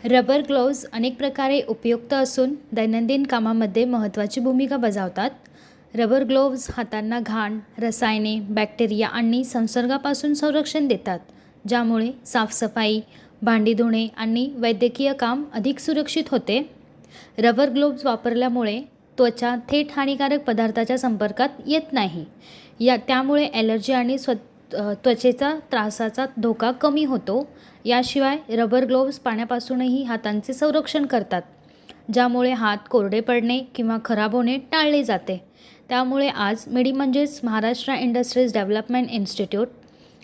Rubber gloves अनेक प्रकारे उपयुक्त असून दैनंदिन कामामध्ये महत्त्वाची भूमिका बजावतात. रबर ग्लोव्ज हातांना घाण, रसायने, बॅक्टेरिया आणि संसर्गापासून संरक्षण देतात, ज्यामुळे साफसफाई, भांडी धुणे आणि वैद्यकीय काम अधिक सुरक्षित होते. रबर ग्लोव्ज वापरल्यामुळे त्वचा थेट हानिकारक पदार्थाच्या संपर्कात येत नाही. त्यामुळे ॲलर्जी आणि त्वचेचा त्रासाचा धोका कमी होतो. याशिवाय रबर ग्लोव्ज पाण्यापासूनही हातांचे संरक्षण करतात, ज्यामुळे हात कोरडे पडणे किंवा खराब होणे टाळले जाते. त्यामुळे आज म्हणजेच महाराष्ट्र इंडस्ट्रीज डेव्हलपमेंट इन्स्टिट्यूट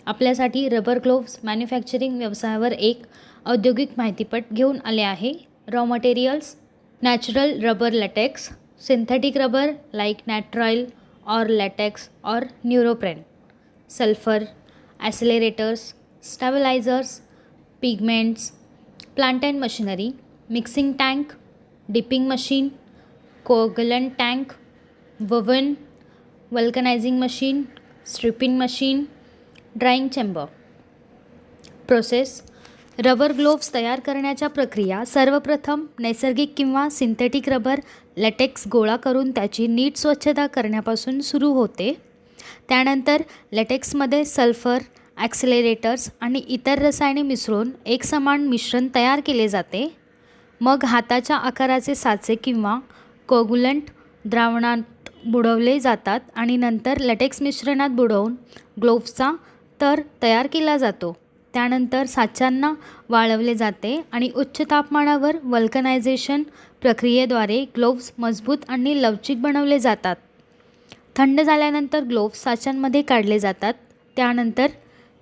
आपल्यासाठी रबर ग्लोव्ज मॅन्युफॅक्चरिंग व्यवसायावर एक औद्योगिक माहितीपट घेऊन आले आहे. Raw materials: natural rubber latex, synthetic rubber like nitrile और लॅटेक्स और neoprene, sulphur, accelerators, stabilisers, pigments, plant and machinery, mixing tank, dipping machine, coagulant tank, oven, vulcanising machine, stripping machine, drying chamber. Process: rubber gloves तयार करण्याच्या प्रक्रिया: सर्वप्रथम नैसर्गिक किंवा synthetic rubber LaTeX गोळा करून त्याची नीट स्वच्छता करण्यापासून सुरू होते. त्यानंतर लॅटेक्समध्ये सल्फर, ॲक्सेलरेटर्स आणि इतर रसायने मिसळून एकसमान मिश्रण तयार केले जाते. मग हाताच्या आकाराचे साचे किंवा कोगुलंट द्रावणात बुडवले जातात आणि नंतर लॅटेक्स मिश्रणात बुडवून ग्लोव्जचा तर तयार केला जातो. त्यानंतर साच्यांना वाळवले जाते आणि उच्च तापमानावर वल्कनायझेशन प्रक्रियेद्वारे ग्लोव्ज मजबूत आणि लवचिक बनवले जातात. थंड झाल्यानंतर ग्लोव्ज साच्यांमध्ये काढले जातात. त्यानंतर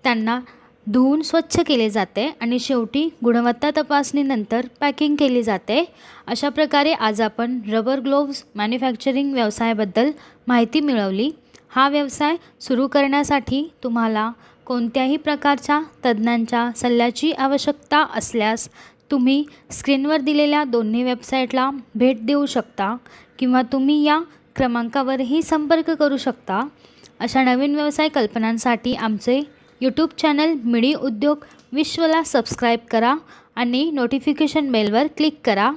त्यांना धुवून स्वच्छ केले जाते आणि शेवटी गुणवत्ता तपासणीनंतर पॅकिंग केली जाते. अशा प्रकारे आज आपण रबर ग्लोव्ज मॅन्युफॅक्चरिंग व्यवसायाबद्दल माहिती मिळवली. हा व्यवसाय सुरू करण्यासाठी तुम्हाला कोणत्याही प्रकारच्या तज्ज्ञांच्या सल्ल्याची आवश्यकता असल्यास तुम्ही स्क्रीनवर दिलेल्या दोन्ही वेबसाईटला भेट देऊ शकता किंवा तुम्ही या क्रमांकावरही संपर्क करू शकता. अशा नवीन व्यवसाय कल्पनांसाठी आमचे यूट्यूब चॅनल मिडी उद्योग विश्वला सबस्क्राईब करा आणि नोटिफिकेशन बेलवर क्लिक करा.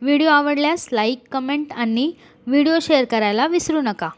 व्हिडिओ आवडल्यास लाईक, कमेंट आणि व्हिडिओ शेअर करायला विसरू नका.